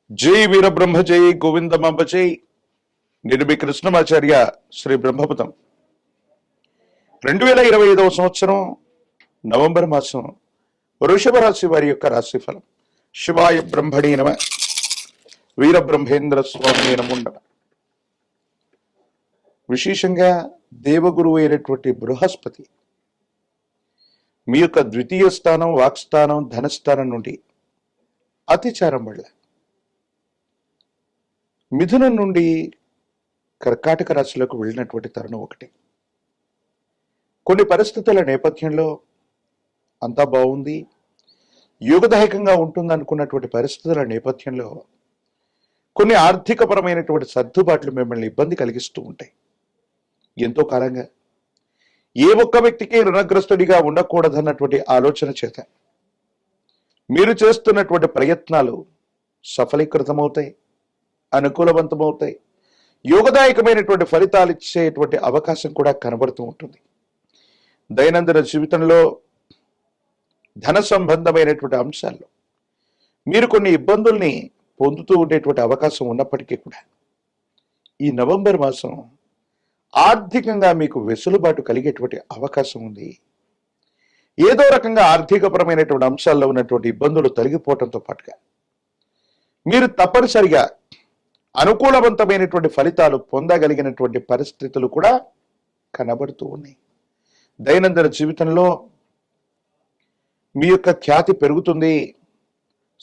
జై వీరబ్రహ్మ జై గోవిందమాంబ జై. నేను మీ కృష్ణమాచార్య శ్రీ బ్రహ్మపదం. 2025 సంవత్సరం నవంబర్ మాసం వృషభ రాశి వారి యొక్క రాశిఫలం. శివాయ బ్రహ్మణే నమ, వీరబ్రహ్మేంద్ర స్వామి నమో నమః. విశేషంగా దేవగురువు అయినటువంటి బృహస్పతి మీ యొక్క ద్వితీయ స్థానం, వాక్స్థానం, ధనస్థానం నుండి అతిచారం వల్ల మిథునం నుండి కర్కాటక రాశిలోకి వెళ్ళినటువంటి తరుణం ఒకటి. కొన్ని పరిస్థితుల నేపథ్యంలో అంతా బాగుంది, యోగదాయకంగా ఉంటుంది అనుకున్నటువంటి పరిస్థితుల నేపథ్యంలో కొన్ని ఆర్థికపరమైనటువంటి సర్దుబాట్లు మిమ్మల్ని ఇబ్బంది కలిగిస్తూ ఉంటాయి. ఎంతో కాలంగా ఏ ఒక్క వ్యక్తికి రుణగ్రస్తుడిగా ఉండకూడదన్నటువంటి ఆలోచన చేత మీరు చేస్తున్నటువంటి ప్రయత్నాలు సఫలీకృతమవుతాయి, అనుకూలవంతమవుతాయి, యోగదాయకమైనటువంటి ఫలితాలు ఇచ్చేటువంటి అవకాశం కూడా కనబడుతూ ఉంటుంది. దైనందిన జీవితంలో ధన సంబంధమైనటువంటి అంశాల్లో మీరు కొన్ని ఇబ్బందుల్ని పొందుతూ ఉండేటువంటి అవకాశం ఉన్నప్పటికీ కూడా ఈ నవంబర్ మాసం ఆర్థికంగా మీకు వెసులుబాటు కలిగేటువంటి అవకాశం ఉంది. ఏదో రకంగా ఆర్థికపరమైనటువంటి అంశాల్లో ఉన్నటువంటి ఇబ్బందులు తొలగిపోవడంతో పాటుగా మీరు తప్పనిసరిగా అనుకూలవంతమైనటువంటి ఫలితాలు పొందగలిగినటువంటి పరిస్థితులు కూడా కనబడుతూ ఉన్నాయి. దైనందిన జీవితంలో మీ యొక్క ఖ్యాతి పెరుగుతుంది,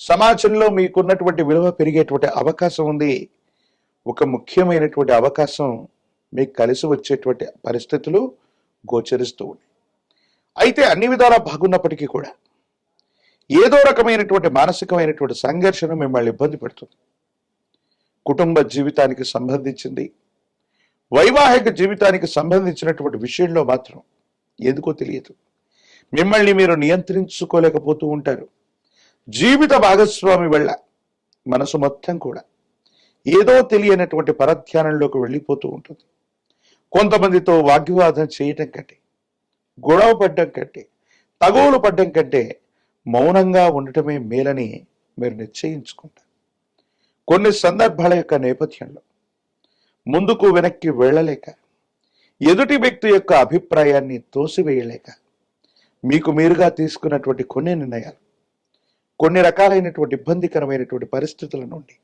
సమాజంలో మీకున్నటువంటి విలువ పెరిగేటువంటి అవకాశం ఉంది. ఒక ముఖ్యమైనటువంటి అవకాశం మీకు కలిసి వచ్చేటువంటి పరిస్థితులు గోచరిస్తూ ఉన్నాయి. అయితే అన్ని విధాలా బాగున్నప్పటికీ కూడా ఏదో రకమైనటువంటి మానసికమైనటువంటి సంఘర్షణ మిమ్మల్ని ఇబ్బంది పెడుతుంది. కుటుంబ జీవితానికి సంబంధించింది, వైవాహిక జీవితానికి సంబంధించినటువంటి విషయంలో మాత్రం ఎందుకో తెలియదు మిమ్మల్ని మీరు నియంత్రించుకోలేకపోతూ ఉంటారు. జీవిత భాగస్వామి వల్ల మనసు మొత్తం కూడా ఏదో తెలియనటువంటి పరధ్యానంలోకి వెళ్ళిపోతూ ఉంటుంది. కొంతమందితో వాగ్వివాదం చేయటం కంటే, గొడవ పడ్డం కంటే, తగువులు పడ్డం కంటే మౌనంగా ఉండటమే మేలని మీరు నిశ్చయించుకుంటారు. కొన్ని సందర్భాల యొక్క నేపథ్యంలో ముందుకు వెనక్కి వెళ్ళలేక, ఎదుటి వ్యక్తి యొక్క అభిప్రాయాన్ని తోసివేయలేక మీకు మీరుగా తీసుకున్నటువంటి కొన్ని నిర్ణయాలు కొన్ని రకాలైనటువంటి ఇబ్బందికరమైనటువంటి పరిస్థితుల నుండి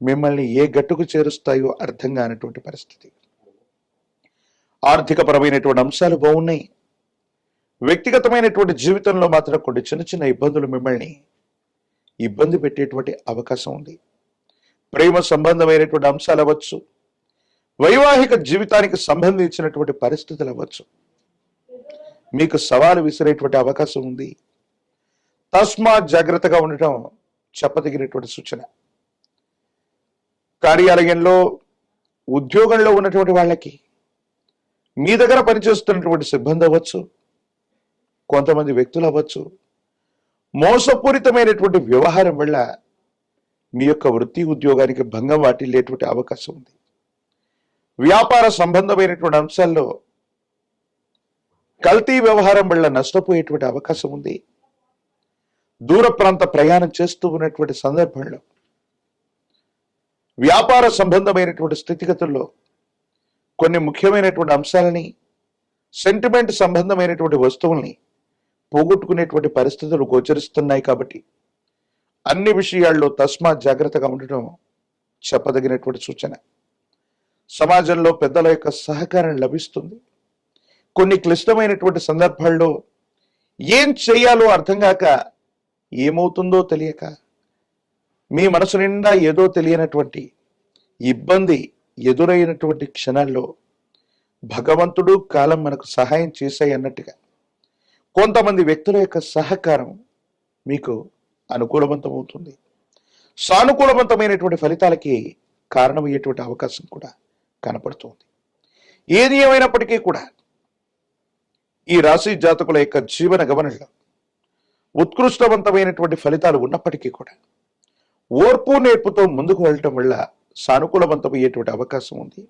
మిమ్మల్ని ఏ గట్టుకు చేరుస్తాయో అర్థం కానటువంటి పరిస్థితి. ఆర్థికపరమైనటువంటి అంశాలు బాగున్నాయి, వ్యక్తిగతమైనటువంటి జీవితంలో మాత్రం కొన్ని చిన్న చిన్న ఇబ్బందులు మిమ్మల్ని ఇబ్బంది పెట్టేటువంటి అవకాశం ఉంది. ప్రేమ సంబంధమైనటువంటి అంశాలు అవ్వచ్చు, వైవాహిక జీవితానికి సంబంధించినటువంటి పరిస్థితులు అవ్వచ్చు, మీకు సవాలు విసిరేటువంటి అవకాశం ఉంది. తస్మాత్ జాగ్రత్తగా ఉండటం చెప్పదగినటువంటి సూచన. కార్యాలయంలో, ఉద్యోగంలో ఉన్నటువంటి వాళ్ళకి, మీ దగ్గర పనిచేస్తున్నటువంటి సిబ్బంది అవ్వచ్చు, కొంతమంది వ్యక్తులు అవ్వచ్చు, మోసపూరితమైనటువంటి వ్యవహారం వల్ల మీ యొక్క వృత్తి ఉద్యోగానికి భంగం వాటిల్లేటువంటి అవకాశం ఉంది. వ్యాపార సంబంధమైనటువంటి అంశాల్లో కల్తీ వ్యవహారం వల్ల నష్టపోయేటువంటి అవకాశం ఉంది. దూర ప్రాంత ప్రయాణం చేస్తూ ఉన్నటువంటి సందర్భంలో వ్యాపార సంబంధమైనటువంటి స్థితిగతుల్లో కొన్ని ముఖ్యమైనటువంటి అంశాలని, సెంటిమెంట్ సంబంధమైనటువంటి వస్తువుల్ని పోగొట్టుకునేటువంటి పరిస్థితులు గోచరిస్తున్నాయి. కాబట్టి అన్ని విషయాల్లో తస్మాత్ జాగ్రత్తగా ఉండటం చెప్పదగినటువంటి సూచన. సమాజంలో పెద్దల యొక్క సహకారం లభిస్తుంది. కొన్ని క్లిష్టమైనటువంటి సందర్భాల్లో ఏం చేయాలో అర్థం కాక, ఏమవుతుందో తెలియక, మీ మనసు నిండా ఏదో తెలియనటువంటి ఇబ్బంది ఎదురైనటువంటి క్షణాల్లో భగవంతుడు, కాలం మనకు సహాయం చేశాయి అన్నట్టుగా కొంతమంది వ్యక్తుల యొక్క సహకారం మీకు అనుకూలవంతమవుతుంది. సానుకూలవంతమైనటువంటి ఫలితాలకి కారణమయ్యేటువంటి అవకాశం కూడా కనపడుతుంది. ఏది ఏమైనప్పటికీ కూడా ఈ రాశి జాతకుల యొక్క జీవన గమనంలో ఉత్కృష్టవంతమైనటువంటి ఫలితాలు ఉన్నప్పటికీ కూడా ఓర్పు నేర్పుతో ముందుకు వెళ్ళటం వల్ల సానుకూలవంతమయ్యేటువంటి అవకాశం ఉంది.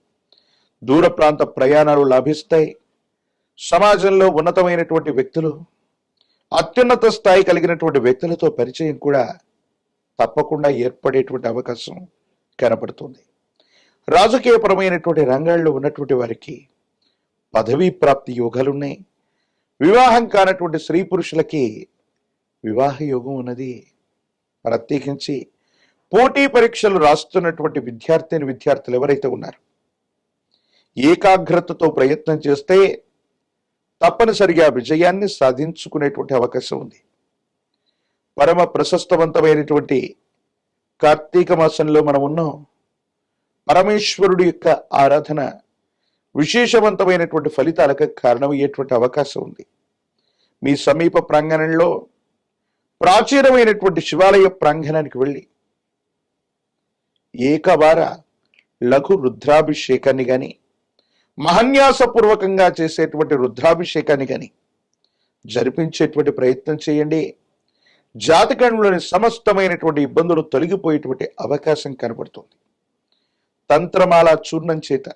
దూర ప్రాంత ప్రయాణాలు లాభిస్తాయి. సమాజంలో ఉన్నతమైనటువంటి వ్యక్తులు, అత్యున్నత స్థాయి కలిగినటువంటి వ్యక్తులతో పరిచయం కూడా తప్పకుండా ఏర్పడేటువంటి అవకాశం కనపడుతుంది. రాజకీయపరమైనటువంటి రంగాల్లో ఉన్నటువంటి వారికి పదవీ ప్రాప్తి యోగాలున్నాయి. వివాహం కానటువంటి స్త్రీ పురుషులకి వివాహ యోగం ఉన్నది. ప్రత్యేకించి పోటీ పరీక్షలు రాస్తున్నటువంటి విద్యార్థులు ఎవరైతే ఉన్నారో ఏకాగ్రతతో ప్రయత్నం చేస్తే తప్పనిసరిగా విజయాన్ని సాధించుకునేటువంటి అవకాశం ఉంది. పరమ ప్రశస్తవంతమైనటువంటి కార్తీక మాసంలో మనం ఉన్నాం. పరమేశ్వరుడి యొక్క ఆరాధన విశేషవంతమైనటువంటి ఫలితాలకు కారణమయ్యేటువంటి అవకాశం ఉంది. మీ సమీప ప్రాంగణంలో ప్రాచీనమైనటువంటి శివాలయ ప్రాంగణానికి వెళ్ళి ఏకవార లఘు రుద్రాభిషేకాన్ని కానీ మహన్యాసపూర్వకంగా చేసేటువంటి రుద్రాభిషేకాన్ని కానీ జరిపించేటువంటి ప్రయత్నం చేయండి. జాతకంలోని సమస్తమైనటువంటి ఇబ్బందులు తొలగిపోయేటువంటి అవకాశం కనబడుతుంది. తంత్రమాల చూర్ణం చేత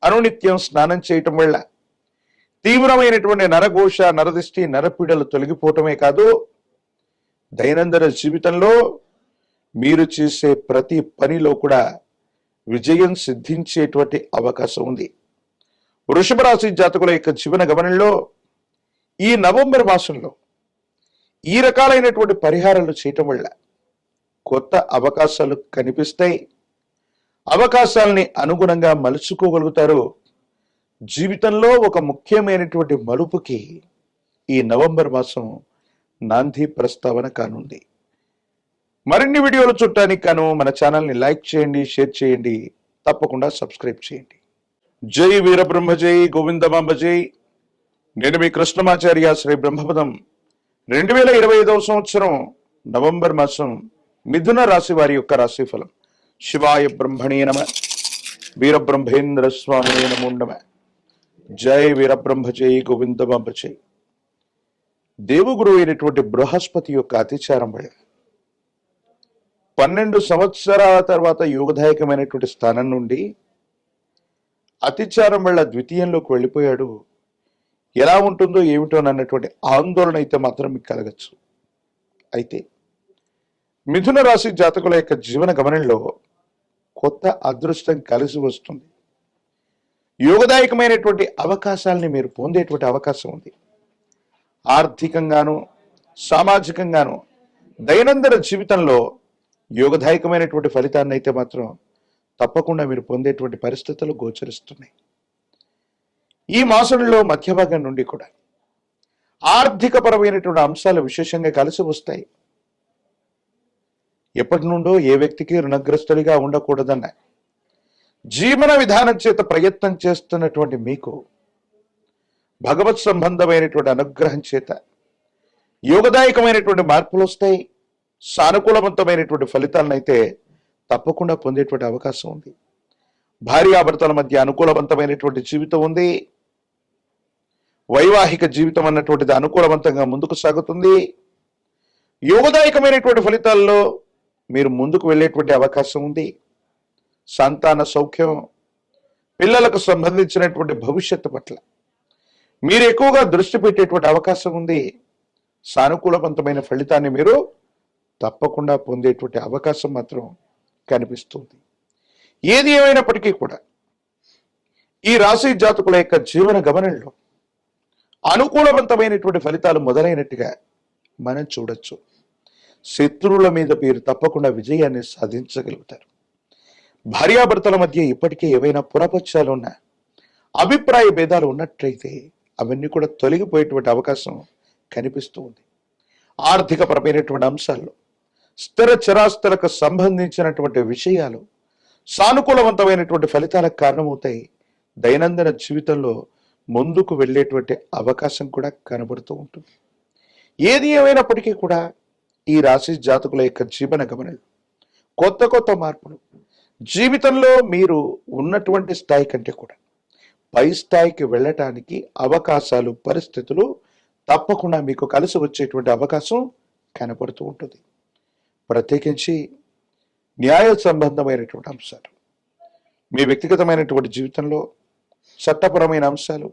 అనునిత్యం స్నానం చేయటం వల్ల తీవ్రమైనటువంటి నరఘోష, నరదిష్టి, నరపీడలు తొలగిపోవటమే కాదు, దైనందిన జీవితంలో మీరు చేసే ప్రతి పనిలో కూడా విజయం సిద్ధించేటువంటి అవకాశం ఉంది. వృషభ రాశి జాతకుల యొక్క జీవన గమనంలో ఈ నవంబర్ మాసంలో ఈ రకాలైనటువంటి పరిహారాలు చేయటం వల్ల కొత్త అవకాశాలు కనిపిస్తాయి. అవకాశాలని అనుగుణంగా మలుచుకోగలుగుతారు. జీవితంలో ఒక ముఖ్యమైనటువంటి మలుపుకి ఈ నవంబర్ మాసం నాంది ప్రస్తావన కానుంది. మరిన్ని వీడియోలు చూడటానికి గాను మన ఛానల్ని లైక్ చేయండి, షేర్ చేయండి, తప్పకుండా సబ్స్క్రైబ్ చేయండి. జై వీరబ్రహ్మ జై గోవిందమాంబ జై. నేను మీ కృష్ణమాచార్య. శ్రీ బ్రహ్మపదం 2025వ సంవత్సరం నవంబర్ మాసం మిథున రాశి వారి యొక్క రాశిఫలం. శివాయ బ్రహ్మణే నమ. వీరబ్రహ్మేంద్ర స్వామినే నమో నమ. జై వీరబ్రహ్మ జై గోవిందమాంబ జై. దేవగురు అయినటువంటి బృహస్పతి యొక్క అతిచారం వల్ల 12 సంవత్సరాల తర్వాత యోగదాయకమైనటువంటి స్థానం నుండి అతిచారం వల్ల ద్వితీయంలోకి వెళ్ళిపోయాడు. ఎలా ఉంటుందో ఏమిటో అన్నటువంటి ఆందోళన అయితే మాత్రం మీకు కలగచ్చు. అయితే మిథున రాశి జాతకుల యొక్క జీవన గమనంలో కొత్త అదృష్టం కలిసి వస్తుంది. యోగదాయకమైనటువంటి అవకాశాలని మీరు పొందేటువంటి అవకాశం ఉంది. ఆర్థికంగాను, సామాజికంగాను, దైనందిన జీవితంలో యోగదాయకమైనటువంటి ఫలితాన్ని అయితే మాత్రం తప్పకుండా మీరు పొందేటువంటి పరిస్థితులు గోచరిస్తున్నాయి. ఈ మాసంలో మధ్య భాగం నుండి కూడా ఆర్థిక పరమైనటువంటి అంశాలు విశేషంగా కలిసి వస్తాయి. ఎప్పటి నుండో ఏ వ్యక్తికి రుణగ్రస్తుడిగా ఉండకూడదన్న జీవన విధానం చేత ప్రయత్నం చేస్తున్నటువంటి మీకు భగవత్ సంబంధమైనటువంటి అనుగ్రహం చేత యోగదాయకమైనటువంటి మార్పులు వస్తాయి. సానుకూలవంతమైనటువంటి ఫలితాలను అయితే తప్పకుండా పొందేటువంటి అవకాశం ఉంది. భార్యాభర్తల మధ్య అనుకూలవంతమైనటువంటి జీవితం ఉంది. వైవాహిక జీవితం అన్నటువంటిది అనుకూలవంతంగా ముందుకు సాగుతుంది. యోగదాయకమైనటువంటి ఫలితాల్లో మీరు ముందుకు వెళ్ళేటువంటి అవకాశం ఉంది. సంతాన సౌఖ్యం, పిల్లలకు సంబంధించినటువంటి భవిష్యత్తు పట్ల మీరు ఎక్కువగా దృష్టి పెట్టేటువంటి అవకాశం ఉంది. సానుకూలవంతమైన ఫలితాన్ని మీరు తప్పకుండా పొందేటువంటి అవకాశం మాత్రం కనిపిస్తుంది. ఏది ఏమైనప్పటికీ కూడా ఈ రాశి జాతకుల యొక్క జీవన గమనంలో అనుకూలవంతమైనటువంటి ఫలితాలు మొదలైనట్టుగా మనం చూడొచ్చు. శత్రువుల మీద మీరు తప్పకుండా విజయాన్ని సాధించగలుగుతారు. భార్యాభర్తల మధ్య ఇప్పటికే ఏవైనా పురపక్షాలు ఉన్న అభిప్రాయ భేదాలు ఉన్నట్లయితే అవన్నీ కూడా తొలగిపోయేటువంటి అవకాశం కనిపిస్తూ ఉంది. ఆర్థిక పరమైనటువంటి అంశాల్లో స్థిర చరాస్తులకు సంబంధించినటువంటి విషయాలు సానుకూలవంతమైనటువంటి ఫలితాలకు కారణమవుతాయి. దైనందిన జీవితంలో ముందుకు వెళ్ళేటువంటి అవకాశం కూడా కనబడుతూ ఉంటుంది. ఏది ఏమైనప్పటికీ కూడా ఈ రాశి జాతకుల యొక్క జీవన గమనంలో కొత్త కొత్త మార్పులు జీవితంలో మీరు ఉన్నటువంటి స్థాయి కంటే కూడా పై స్థాయికి వెళ్ళటానికి అవకాశాలు, పరిస్థితులు తప్పకుండా మీకు కలిసి వచ్చేటువంటి అవకాశం కనపడుతూ ఉంటుంది. ప్రత్యేకించి న్యాయ సంబంధమైనటువంటి అంశాలు, మీ వ్యక్తిగతమైనటువంటి జీవితంలో చట్టపరమైన అంశాలు,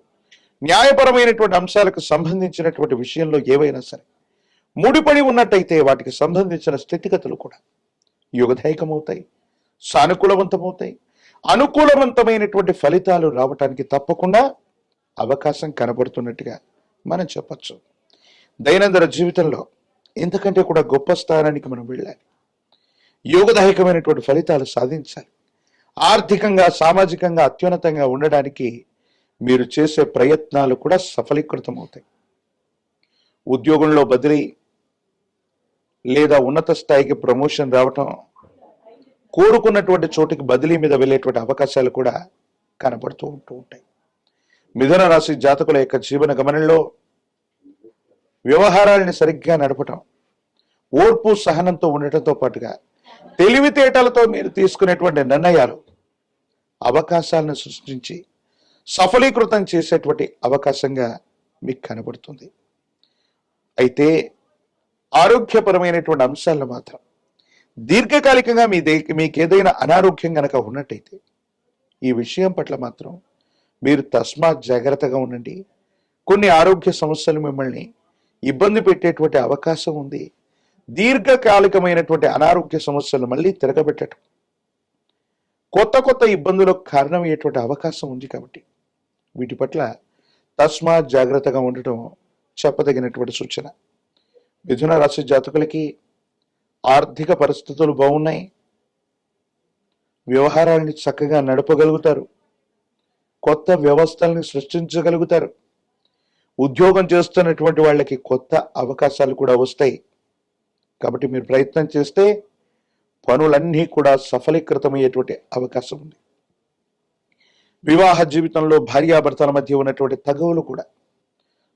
న్యాయపరమైనటువంటి అంశాలకు సంబంధించినటువంటి విషయంలో ఏవైనా సరే ముడిపడి ఉన్నట్టయితే వాటికి సంబంధించిన స్థితిగతులు కూడా యుగదాయకమవుతాయి, సానుకూలవంతమవుతాయి. అనుకూలవంతమైనటువంటి ఫలితాలు రావటానికి తప్పకుండా అవకాశం కనబడుతున్నట్టుగా మనం చెప్పచ్చు. దైనందిన జీవితంలో ఇంతకంటే కూడా గొప్ప స్థానానికి మనం వెళ్ళాలి, యోగదాయకమైనటువంటి ఫలితాలు సాధించాలి. ఆర్థికంగా, సామాజికంగా అత్యున్నతంగా ఉండడానికి మీరు చేసే ప్రయత్నాలు కూడా సఫలీకృతమవుతాయి. ఉద్యోగంలో బదిలీ లేదా ఉన్నత స్థాయికి ప్రమోషన్ రావటం, కోరుకున్నటువంటి చోటికి బదిలీ మీద వెళ్ళేటువంటి అవకాశాలు కూడా కనబడుతూ ఉంటాయి. మిథున రాశి జాతకుల యొక్క జీవన గమనంలో వ్యవహారాలని సరిగ్గా నడపటం, ఓర్పు సహనంతో ఉండటంతో పాటుగా తెలివితేటలతో మీరు తీసుకునేటువంటి నిర్ణయాలు అవకాశాలను సృష్టించి సఫలీకృతం చేసేటువంటి అవకాశంగా మీకు కనబడుతుంది. అయితే ఆరోగ్యపరమైనటువంటి అంశాలను మాత్రం దీర్ఘకాలికంగా మీకు ఏదైనా అనారోగ్యం కనుక ఉన్నట్టయితే ఈ విషయం పట్ల మాత్రం మీరు తస్మాత్ జాగ్రత్తగా ఉండండి. కొన్ని ఆరోగ్య సమస్యలు మిమ్మల్ని ఇబ్బంది పెట్టేటువంటి అవకాశం ఉంది. దీర్ఘకాలికమైనటువంటి అనారోగ్య సమస్యలు మళ్ళీ తిరగబెట్టడం, కొత్త ఇబ్బందులకు కారణమయ్యేటువంటి అవకాశం ఉంది. కాబట్టి వీటి పట్ల తస్మాత్ జాగ్రత్తగా ఉండటం చెప్పదగినటువంటి సూచన. మిథున రాశి జాతకులకి ఆర్థిక పరిస్థితులు బాగున్నాయి, వ్యవహారాలని చక్కగా నడపగలుగుతారు, కొత్త వ్యవస్థల్ని సృష్టించగలుగుతారు. ఉద్యోగం చేస్తున్నటువంటి వాళ్ళకి కొత్త అవకాశాలు కూడా వస్తాయి. కాబట్టి మీరు ప్రయత్నం చేస్తే పనులన్నీ కూడా సఫలీకృతమయ్యేటువంటి అవకాశం ఉంది. వివాహ జీవితంలో భార్యాభర్తల మధ్య ఉన్నటువంటి తగవులు కూడా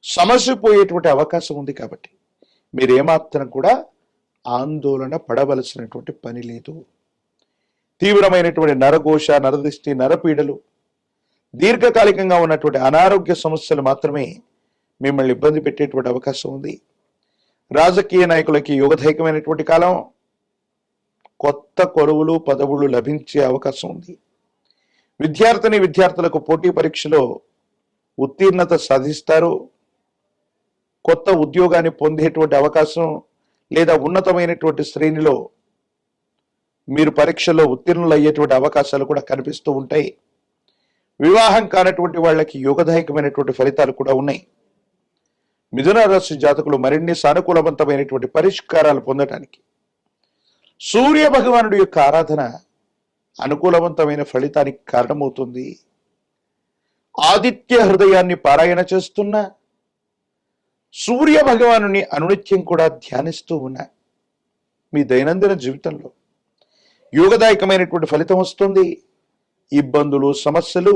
సమసిపోయేటువంటి అవకాశం ఉంది. కాబట్టి మీరు ఏమాత్రం కూడా ఆందోళన పడవలసినటువంటి పని లేదు. తీవ్రమైనటువంటి నరఘోష, నరదిష్టి, నరపీడలు, దీర్ఘకాలికంగా ఉన్నటువంటి అనారోగ్య సమస్యలు మాత్రమే మిమ్మల్ని ఇబ్బంది పెట్టేటువంటి అవకాశం ఉంది. రాజకీయ నాయకులకి యోగదాయకమైనటువంటి కాలం, కొత్త కొలువులు, పదవులు లభించే అవకాశం ఉంది. విద్యార్థులకు పోటీ పరీక్షలో ఉత్తీర్ణత సాధిస్తారు. కొత్త ఉద్యోగాన్ని పొందేటువంటి అవకాశం లేదా ఉన్నతమైనటువంటి శ్రేణిలో మీరు పరీక్షలో ఉత్తీర్ణులు అయ్యేటువంటి అవకాశాలు కూడా కనిపిస్తూ ఉంటాయి. వివాహం కానటువంటి వాళ్ళకి యోగదాయకమైనటువంటి ఫలితాలు కూడా ఉన్నాయి. మిథున రాశి జాతకులు మరిన్ని సానుకూలవంతమైనటువంటి పరిష్కారాలు పొందటానికి సూర్య భగవానుడి యొక్క ఆరాధన అనుకూలవంతమైన ఫలితానికి కారణమవుతుంది. ఆదిత్య హృదయాన్ని పారాయణ చేస్తున్న, సూర్య భగవానుని అనునిత్యం కూడా ధ్యానిస్తూ ఉన్న మీ దైనందిన జీవితంలో యోగదాయకమైనటువంటి ఫలితం వస్తుంది. ఇబ్బందులు, సమస్యలు,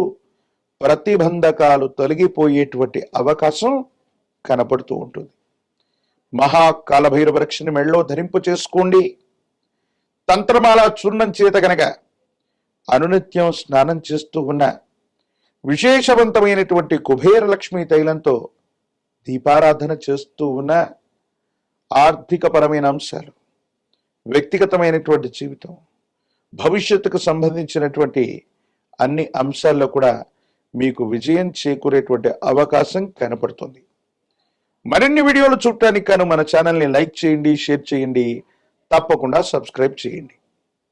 ప్రతిబంధకాలు తొలగిపోయేటువంటి అవకాశం కనపడుతూ ఉంటుంది. మహాకాలభైరవ రక్షని మెళ్ళలో ధరింపు చేసుకోండి. తంత్రమాల చూర్ణం చేత గనక అనునిత్యం స్నానం చేస్తూ ఉన్న, విశేషవంతమైనటువంటి కుబేర లక్ష్మీ తైలంతో దీపారాధన చేస్తూ ఉన్న, ఆర్థికపరమైన అంశాలు, వ్యక్తిగతమైనటువంటి జీవితం, భవిష్యత్తుకు సంబంధించినటువంటి అన్ని అంశాల్లో కూడా మీకు విజయం చేకూరేటువంటి అవకాశం కనపడుతుంది. మరిన్ని వీడియోలు చూడటానికి గాను మన ఛానల్ని లైక్ చేయండి, షేర్ చేయండి, తప్పకుండా సబ్స్క్రైబ్ చేయండి.